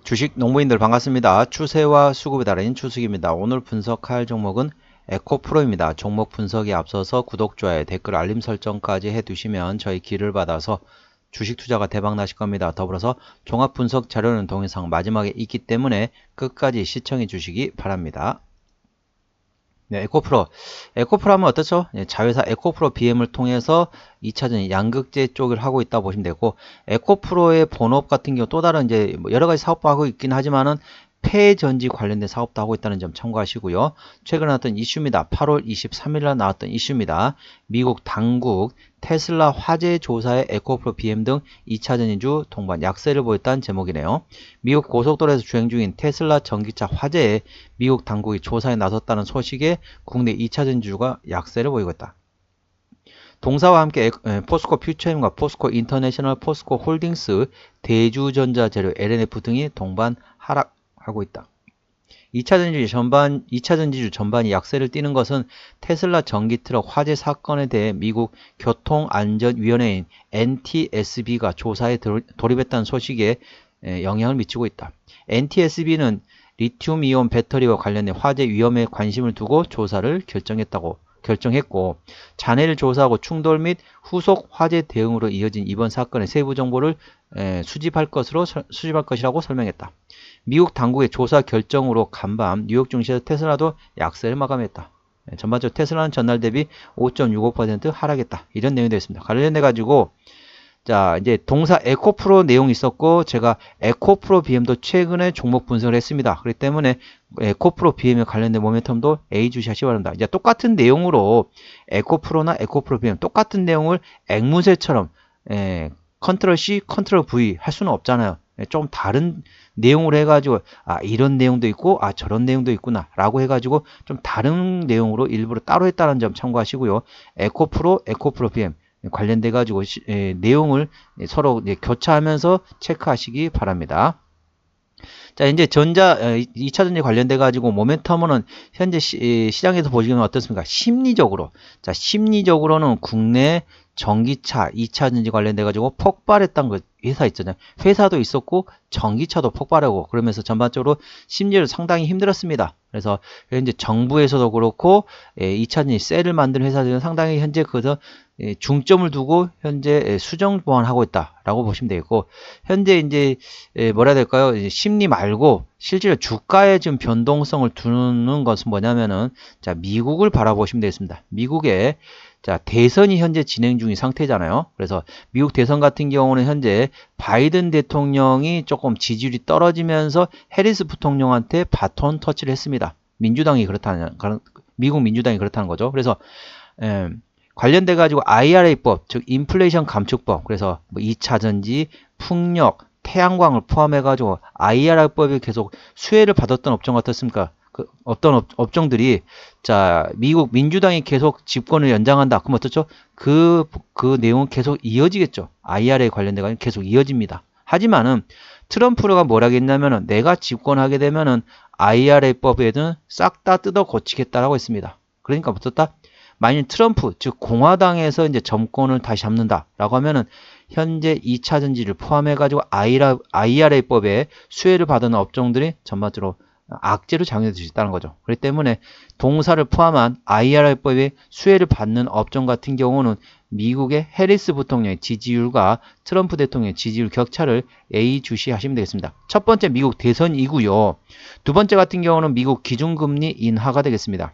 주식 농부인들 반갑습니다. 추세와 수급의 달인 추석입니다. 오늘 분석할 종목은 에코프로입니다. 종목 분석에 앞서서 구독, 좋아요, 댓글, 알림 설정까지 해두시면 저희 길을 받아서 주식 투자가 대박 나실 겁니다. 더불어서 종합 분석 자료는 동영상 마지막에 있기 때문에 끝까지 시청해 주시기 바랍니다. 네, 에코프로. 에코프로 하면 어떻죠? 자회사 에코프로 BM을 통해서 2차전 양극재 쪽을 하고 있다 보시면 되고, 에코프로의 본업 같은 경우 또 다른 이제 여러 가지 사업도 하고 있긴 하지만은 폐전지 관련된 사업도 하고 있다는 점 참고하시고요. 최근에 나왔던 이슈입니다. 8월 23일 나왔던 이슈입니다. 미국 당국 테슬라 화재 조사에 에코프로 BM 등 2차전 인주 동반 약세를 보였다는 제목이네요. 미국 고속도로에서 주행 중인 테슬라 전기차 화재에 미국 당국이 조사에 나섰다는 소식에 국내 2차전 인주가 약세를 보이고 있다. 동사와 함께 포스코 퓨처엠과 포스코 인터내셔널, 포스코 홀딩스, 대주전자재료, LNF 등이 동반 하락하고 있다. 2차전지주 전반이 약세를 띠는 것은 테슬라 전기트럭 화재 사건에 대해 미국 교통안전위원회인 NTSB가 조사에 돌입했다는 소식에 영향을 미치고 있다. NTSB는 리튬이온 배터리와 관련된 화재 위험에 관심을 두고 조사를 결정했고, 잔해를 조사하고 충돌 및 후속 화재 대응으로 이어진 이번 사건의 세부 정보를 수집할 것이라고 설명했다. 미국 당국의 조사 결정으로 간밤 뉴욕 증시에서 테슬라도 약세를 마감했다. 전반적으로 테슬라는 전날 대비 5.65% 하락했다. 이런 내용이 되어 있습니다. 관련돼 가지고 자, 이제 동사 에코프로 내용이 있었고, 제가 에코프로 BM도 최근에 종목 분석을 했습니다. 그렇기 때문에 에코프로 BM에 관련된 모멘텀도 A 주시하시기 바랍니다. 이제 똑같은 내용으로 에코프로나 에코프로 BM 똑같은 내용을 앵무새처럼 컨트롤 C, 컨트롤 V 할 수는 없잖아요. 좀 다른 내용으로 해가지고 이런 내용도 있고 저런 내용도 있구나 라고 해가지고 좀 다른 내용으로 일부러 따로 했다는 점 참고하시고요. 에코프로, 에코프로 BM 관련돼 가지고 내용을 서로 교차하면서 체크하시기 바랍니다. 자, 이제 2차전지 관련돼 가지고 모멘텀은 현재 시장에서 보시면 어떻습니까? 심리적으로. 자, 심리적으로는 국내 전기차 2차전지 관련돼 가지고 폭발했던 그 회사 있잖아요. 회사도 있었고 전기차도 폭발하고 그러면서 전반적으로 심리를 상당히 힘들었습니다. 그래서 현재 정부에서도 그렇고 2차전지 셀을 만드는 회사들은 상당히 현재 그래서 중점을 두고 현재 수정 보완하고 있다라고 보시면 되겠고, 현재 이제 뭐라 해야 될까요? 심리 말고 실제로 주가의 지금 변동성을 두는 것은 뭐냐면은 자, 미국을 바라보시면 되겠습니다. 미국의 자, 대선이 현재 진행 중인 상태잖아요. 그래서 미국 대선 같은 경우는 현재 바이든 대통령이 조금 지지율이 떨어지면서 해리스 부통령한테 바톤 터치를 했습니다. 미국 민주당이 그렇다는 거죠. 그래서 관련돼 가지고 IRA법, 즉 인플레이션 감축법, 그래서 뭐 2차전지, 풍력, 태양광을 포함해 가지고 IRA법이 계속 수혜를 받았던 업종 같았습니까? 어떤 업종들이 자, 미국 민주당이 계속 집권을 연장한다. 그럼 어떻죠? 그 내용은 계속 이어지겠죠. IRA 관련돼 가지고 계속 이어집니다. 하지만은 트럼프가 뭐라 했냐면은 내가 집권하게 되면은 IRA법에는 싹 다 뜯어 고치겠다라고 했습니다. 그러니까 어떻다? 만약 트럼프, 즉 공화당에서 이제 정권을 다시 잡는다라고 하면은 현재 2차 전지를 포함해 가지고 IRA법에 수혜를 받은 업종들이 전반적으로 악재로 작용될 수 있다는 거죠. 그렇기 때문에 동사를 포함한 IRA법에 수혜를 받는 업종 같은 경우는 미국의 해리스 부통령의 지지율과 트럼프 대통령의 지지율 격차를 A 주시하시면 되겠습니다. 첫 번째 미국 대선이고요. 두 번째 같은 경우는 미국 기준금리 인하가 되겠습니다.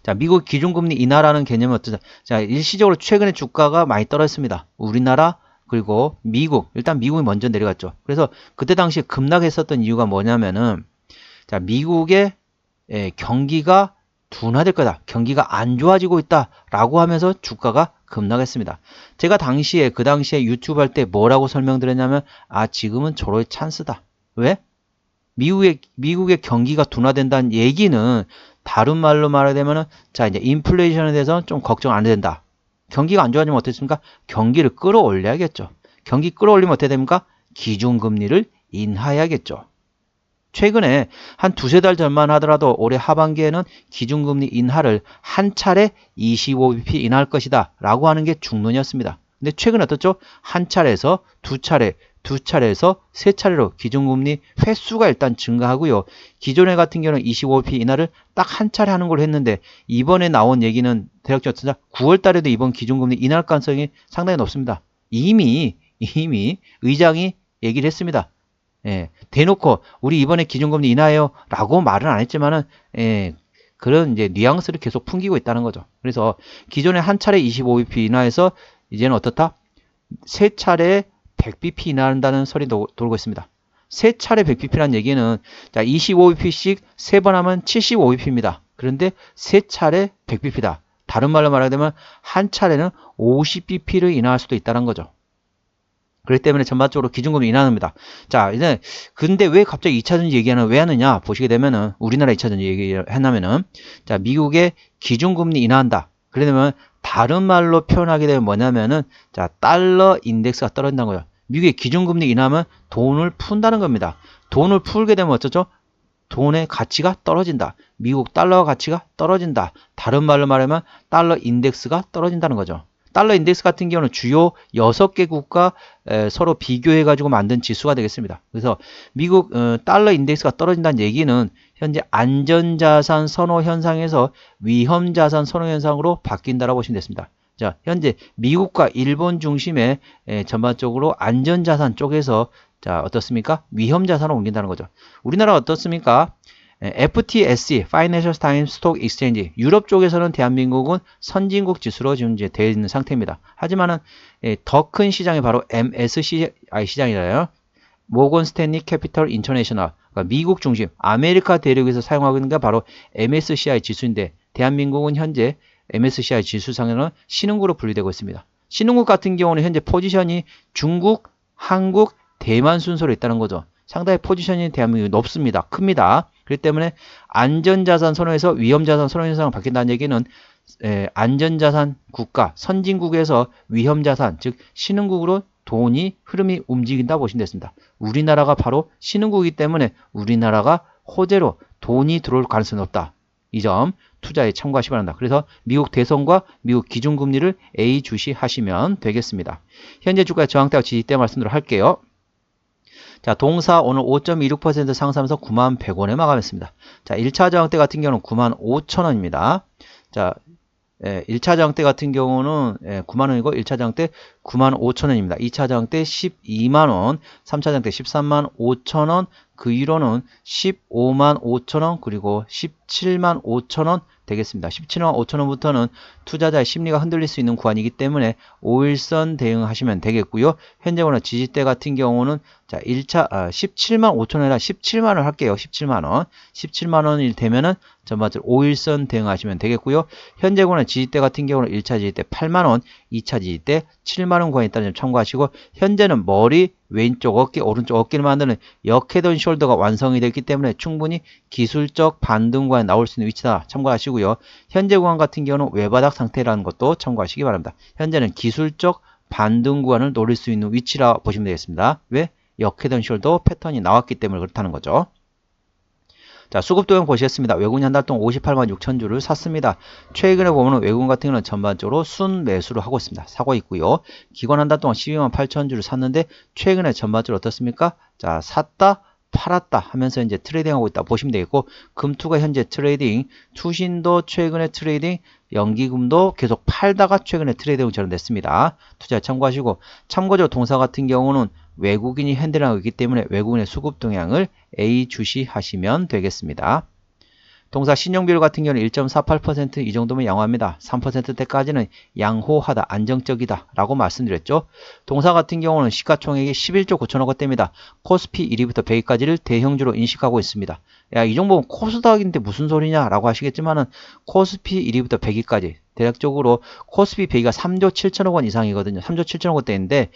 자, 미국 기준금리 인하라는 개념은 어떠냐? 자, 일시적으로 최근에 주가가 많이 떨어졌습니다. 우리나라 그리고 미국, 일단 미국이 먼저 내려갔죠. 그래서 그때 당시에 급락했었던 이유가 뭐냐면은 자, 미국의 경기가 둔화될 거다. 경기가 안 좋아지고 있다라고 하면서 주가가 급락했습니다. 제가 그 당시에 유튜브 할 때 뭐라고 설명드렸냐면 지금은 저로의 찬스다. 왜? 미국의 경기가 둔화된다는 얘기는 다른 말로 말하자면은 자, 이제 인플레이션에 대해서 좀 걱정 안 해도 된다. 경기가 안 좋아지면 어떻습니까? 경기를 끌어올려야겠죠. 경기 끌어올리면 어떻게 됩니까? 기준금리를 인하해야겠죠. 최근에 한 두세 달 전만 하더라도 올해 하반기에는 기준금리 인하를 한 차례 25bp 인하할 것이다 라고 하는 게 중론이었습니다. 근데 최근에 어떻죠? 한 차례에서 두 차례, 두 차례에서 세 차례로 기준금리 횟수가 일단 증가하고요. 기존에 같은 경우는 25bp 인하를 딱 한 차례 하는 걸로 했는데 이번에 나온 얘기는 대략적으로 9월 달에도 이번 기준금리 인하할 가능성이 상당히 높습니다. 이미 의장이 얘기를 했습니다. 예, 대놓고 우리 이번에 기준금리 인하해요 라고 말은 안 했지만은 그런 이제 뉘앙스를 계속 풍기고 있다는 거죠. 그래서 기존에 한 차례 25bp 인하해서 이제는 어떻다? 세 차례 100bp 인하한다는 설이 돌고 있습니다. 세 차례 100bp라는 얘기는 자 25bp씩 세 번 하면 75bp입니다. 그런데 세 차례 100bp다. 다른 말로 말하게 되면 한 차례는 50bp를 인하할 수도 있다는 거죠. 그렇기 때문에 전반적으로 기준금리 인하합니다. 자, 이제 근데 왜 갑자기 2차전지 얘기하는 왜 하느냐 보시게 되면은 우리나라 2차전지 얘기를 했냐면은 자, 미국의 기준금리 인하한다. 그러면 다른 말로 표현하게 되면 뭐냐면은 자, 달러 인덱스가 떨어진다는 거예요. 미국의 기준금리 인하하면 돈을 푼다는 겁니다. 돈을 풀게 되면 어쩌죠? 돈의 가치가 떨어진다. 미국 달러 가치가 떨어진다. 다른 말로 말하면 달러 인덱스가 떨어진다는 거죠. 달러 인덱스 같은 경우는 주요 6개국과 서로 비교해가지고 만든 지수가 되겠습니다. 그래서 미국 달러 인덱스가 떨어진다는 얘기는 현재 안전자산 선호 현상에서 위험자산 선호 현상으로 바뀐다라고 보시면 됐습니다. 자, 현재 미국과 일본 중심의 전반적으로 안전자산 쪽에서 자, 어떻습니까? 위험자산으로 옮긴다는 거죠. 우리나라 어떻습니까? FTSE, Financial Times Stock Exchange, 유럽 쪽에서는 대한민국은 선진국 지수로 지금 이제 되어 있는 상태입니다. 하지만은 더 큰 시장이 바로 MSCI 시장이라요. 모건 스탠리 캐피털 인터내셔널, 그러니까 미국 중심, 아메리카 대륙에서 사용하고 있는 게 바로 MSCI 지수인데 대한민국은 현재 MSCI 지수상에는 신흥국으로 분류되고 있습니다. 신흥국 같은 경우는 현재 포지션이 중국, 한국, 대만 순서로 있다는 거죠. 상당히 포지션이 대한민국이 높습니다. 큽니다. 그렇기 때문에 안전자산 선호에서 위험자산 선호 현상을 바뀐다는 얘기는 안전자산 국가, 선진국에서 위험자산, 즉 신흥국으로 돈이 흐름이 움직인다 보시면 됐습니다. 우리나라가 바로 신흥국이기 때문에 우리나라가 호재로 돈이 들어올 가능성이 높다. 이 점 투자에 참고하시기 바랍니다. 그래서 미국 대선과 미국 기준금리를 A 주시하시면 되겠습니다. 현재 주가의 저항대와 지지대 말씀드리도록 할게요. 자, 동사 오늘 5.26% 상승하면서 91,100원에 마감했습니다. 자, 1차 저항대 같은 경우는 95,000원입니다. 자, 1차 저항대 같은 경우는 9만원이고 1차 저항대 95,000원입니다. 2차 저항대 120,000원, 3차 저항대 135,000원, 그 위로는 155,500원, 그리고 175,000원 되겠습니다. 175,500원부터는 투자자의 심리가 흔들릴 수 있는 구간이기 때문에 5일선 대응하시면 되겠고요. 현재 오늘 지지대 같은 경우는 자, 1차 175,000원이라 17만원 할게요. 17만원. 17만원이 되면은 전반적으로 5일선 대응하시면 되겠고요. 현재 오늘 지지대 같은 경우는 1차 지지대 8만원, 2차 지지대 7만원 구간에 있다는 점 참고하시고 현재는 머리 왼쪽 어깨, 오른쪽 어깨를 만드는 역헤드 숄더가 완성이 됐기 때문에 충분히 기술적 반등 구간에 나올 수 있는 위치다 참고하시고요. 현재 구간 같은 경우는 외바닥 상태라는 것도 참고하시기 바랍니다. 현재는 기술적 반등 구간을 노릴 수 있는 위치라 보시면 되겠습니다. 왜? 역헤드 숄더 패턴이 나왔기 때문에 그렇다는 거죠. 자, 수급 도형 보시겠습니다. 외국인 한 달 동안 586,000주를 샀습니다. 최근에 보면 외국인 같은 경우는 전반적으로 순 매수를 하고 있습니다. 사고 있고요. 기관 한 달 동안 128,000주를 샀는데 최근에 전반적으로 어떻습니까? 자, 샀다 팔았다 하면서 이제 트레이딩하고 있다 보시면 되겠고 금투가 현재 트레이딩, 투신도 최근에 트레이딩, 연기금도 계속 팔다가 최근에 트레이딩 전환됐습니다. 투자에 참고하시고 참고적으로 동사 같은 경우는 외국인이 핸들하고 있기 때문에 외국인의 수급 동향을 A 주시하시면 되겠습니다. 동사 신용비율 같은 경우는 1.48% 이 정도면 양호합니다. 3%대까지는 양호하다, 안정적이다 라고 말씀드렸죠. 동사 같은 경우는 시가총액이 11조 9천억 원대입니다. 코스피 1위부터 100위까지를 대형주로 인식하고 있습니다. 야, 이 정도면 코스닥인데 무슨 소리냐 라고 하시겠지만은 코스피 1위부터 100위까지 대략적으로 코스피 100위가 3조 7천억 원 이상이거든요. 3조 7천억 원대인데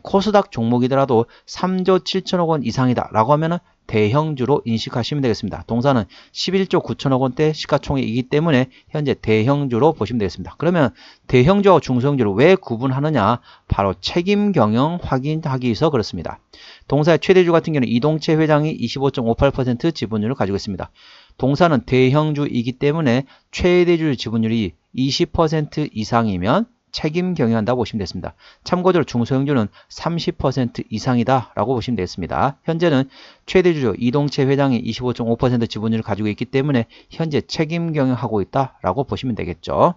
코스닥 종목이더라도 3조 7천억 원 이상이다 라고 하면은 대형주로 인식하시면 되겠습니다. 동사는 11조 9천억 원대 시가총액이기 때문에 현재 대형주로 보시면 되겠습니다. 그러면 대형주와 중소형주를 왜 구분하느냐? 바로 책임 경영 확인하기 위해서 그렇습니다. 동사의 최대주 같은 경우는 이동채 회장이 25.58% 지분율을 가지고 있습니다. 동사는 대형주이기 때문에 최대주 지분율이 20% 이상이면 책임 경영한다고 보시면 되겠습니다. 참고적으로 중소형주는 30% 이상이다 라고 보시면 되겠습니다. 현재는 최대주주 이동채 회장이 25.5% 지분율을 가지고 있기 때문에 현재 책임 경영하고 있다 라고 보시면 되겠죠.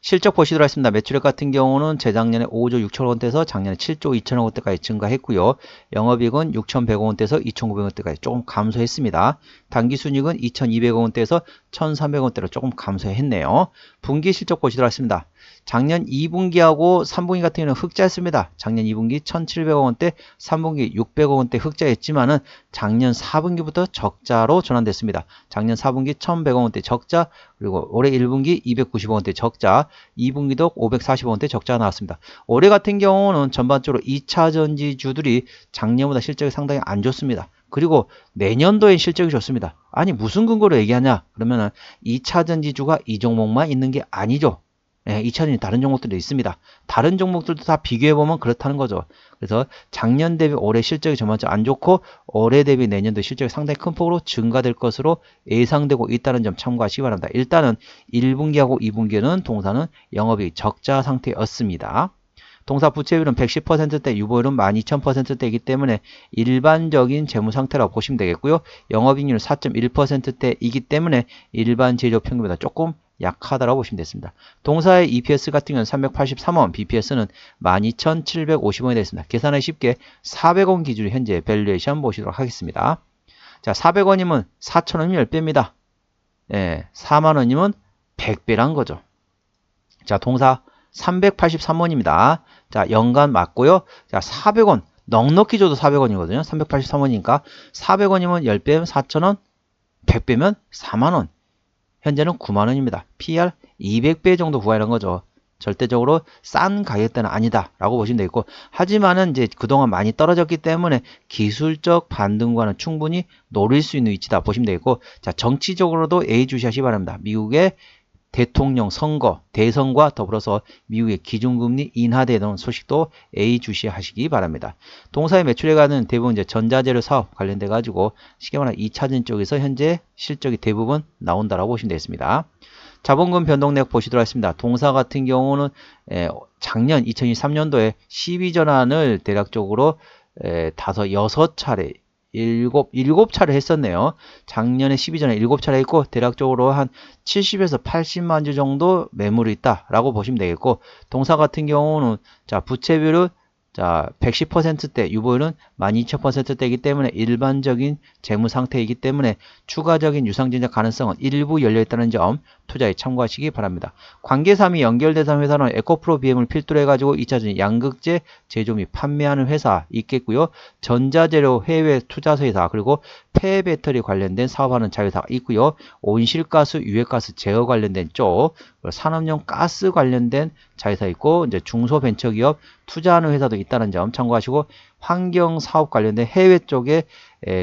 실적 보시도록 하겠습니다. 매출액 같은 경우는 재작년에 5조 6천억 원대에서 작년에 7조 2천억 원대까지 증가했고요. 영업이익은 6,100억 원대에서 2,900억 원대까지 조금 감소했습니다. 당기순이익은 2,200억 원대에서 1,300억 원대로 조금 감소했네요. 분기 실적 보시도록 하겠습니다. 작년 2분기하고 3분기 같은 경우는 흑자였습니다. 작년 2분기 1,700억 원대, 3분기 600억 원대 흑자였지만은 작년 4분기부터 적자로 전환됐습니다. 작년 4분기 1,100억 원대 적자, 그리고 올해 1분기 290억 원대 적자, 2분기도 540억 원대 적자가 나왔습니다. 올해 같은 경우는 전반적으로 2차 전지주들이 작년보다 실적이 상당히 안 좋습니다. 그리고 내년도엔 실적이 좋습니다. 아니 무슨 근거로 얘기하냐? 그러면은 2차 전지주가 이 종목만 있는 게 아니죠. 예, 2차전지 다른 종목들도 있습니다. 다른 종목들도 다 비교해보면 그렇다는 거죠. 그래서 작년 대비 올해 실적이 전반적으로 안 좋고 올해 대비 내년도 실적이 상당히 큰 폭으로 증가될 것으로 예상되고 있다는 점 참고하시기 바랍니다. 일단은 1분기하고 2분기는 동사는 영업이 적자 상태였습니다. 동사 부채율은 110%대, 유보율은 12,000%대이기 때문에 일반적인 재무 상태라고 보시면 되겠고요. 영업이익률은 4.1%대이기 때문에 일반 제조 평균보다 조금 약하다라고 보시면 됐습니다. 동사의 EPS 같은 경우는 383원, BPS는 12,750원이 되겠습니다. 계산하기 쉽게 400원 기준으로 현재 밸류에이션 보시도록 하겠습니다. 자, 400원이면 4,000원이면 10배입니다. 예, 4만원이면 100배란 거죠. 자, 동사 383원입니다. 자, 연간 맞고요. 자, 400원. 넉넉히 줘도 400원이거든요. 383원이니까 400원이면 10배면 4,000원, 100배면 4만원. 현재는 9만원입니다. PR 200배 정도 구하는 거죠. 절대적으로 싼 가격대는 아니다 라고 보시면 되겠고, 하지만은 이제 그동안 많이 떨어졌기 때문에 기술적 반등과는 충분히 노릴 수 있는 위치다 보시면 되겠고, 자, 정치적으로도 예의주시하시기 바랍니다. 미국의 대통령 선거, 대선과 더불어서 미국의 기준금리 인하되는 소식도 예의주시하시기 바랍니다. 동사의 매출액은 대부분 이제 전자재료 사업 관련돼 가지고 쉽게 말하면 2차전 쪽에서 현재 실적이 대부분 나온다라고 보시면 되겠습니다. 자본금 변동 내역 보시도록 하겠습니다. 동사 같은 경우는 작년 2023년도에 12전환을 대략적으로 6차례 7차례 했었네요. 작년에 12전에 7차례 했고 대략적으로 한 70에서 80만 주 정도 매물이 있다라고 보시면 되겠고, 동사 같은 경우는 자, 부채비율은 자, 110%대, 유보율은 12,000%대이기 때문에 일반적인 재무 상태이기 때문에 추가적인 유상증자 가능성은 일부 열려있다는 점 투자에 참고하시기 바랍니다. 관계사 및 연결대상 회사는 에코프로 BM을 필두로 해가지고 2차전 양극재 제조 및 판매하는 회사 있겠고요. 전자재료 해외 투자서 회사, 그리고 폐배터리 관련된 사업하는 자회사가 있고요. 온실가스, 유해가스 제어 관련된 쪽, 산업용 가스 관련된 자회사 있고, 이제 중소벤처기업 투자하는 회사도 있다는 점 참고하시고, 환경사업 관련된 해외 쪽에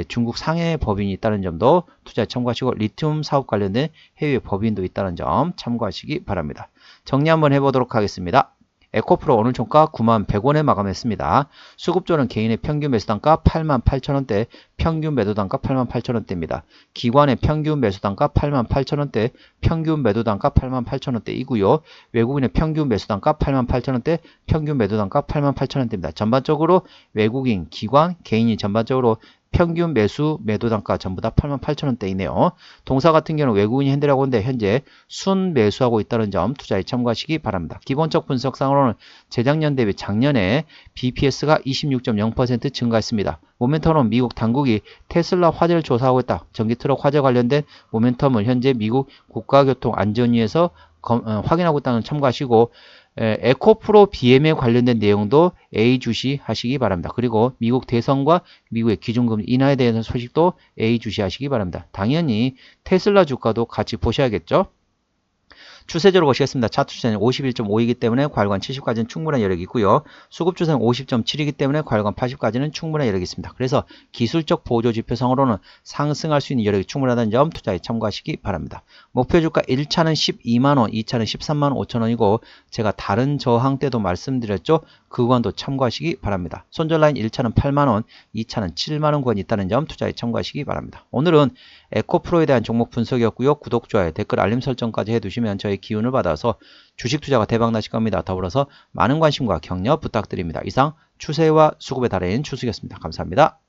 중국 상해 법인이 있다는 점도 투자에 참고하시고, 리튬 사업 관련된 해외 법인도 있다는 점 참고하시기 바랍니다. 정리 한번 해보도록 하겠습니다. 에코프로 오늘 종가 91,100원에 마감했습니다. 수급조는 개인의 평균 매수단가 88,000원대, 평균 매도단가 88,000원대입니다. 기관의 평균 매수단가 88,000원대, 평균 매도단가 88,000원대이고요. 외국인의 평균 매수단가 88,000원대, 평균 매도단가 88,000원대입니다. 전반적으로 외국인, 기관, 개인이 전반적으로 평균 매수, 매도 단가 전부 다 88,000원대이네요. 동사 같은 경우는 외국인이 핸들하고 있는데 현재 순 매수하고 있다는 점 투자에 참고하시기 바랍니다. 기본적 분석상으로는 재작년 대비 작년에 BPS가 26.0% 증가했습니다. 모멘텀은 미국 당국이 테슬라 화재를 조사하고 있다. 전기트럭 화재 관련된 모멘텀을 현재 미국 국가교통안전위에서 확인하고 있다는 참고하시고, 에코프로 BM에 관련된 내용도 예의주시 하시기 바랍니다. 그리고 미국 대선과 미국의 기준금리 인하에 대한 소식도 예의주시 하시기 바랍니다. 당연히 테슬라 주가도 같이 보셔야겠죠. 추세적으로 보시겠습니다. 차트 추세는 51.5이기 때문에 과열관 70까지는 충분한 여력이 있고요. 수급 추세는 50.7이기 때문에 과열관 80까지는 충분한 여력이 있습니다. 그래서 기술적 보조 지표상으로는 상승할 수 있는 여력이 충분하다는 점 투자에 참고하시기 바랍니다. 목표 주가 1차는 12만원, 2차는 13만 5천원이고 제가 다른 저항 때도 말씀드렸죠. 그 구간도 참고하시기 바랍니다. 손절라인 1차는 8만원, 2차는 7만원 구간이 있다는 점 투자에 참고하시기 바랍니다. 오늘은 에코프로에 대한 종목 분석이었고요. 구독, 좋아요, 댓글, 알림 설정까지 해두시면 저의 기운을 받아서 주식 투자가 대박나실 겁니다. 더불어서 많은 관심과 격려 부탁드립니다. 이상 추세와 수급의 달인 추수였습니다. 감사합니다.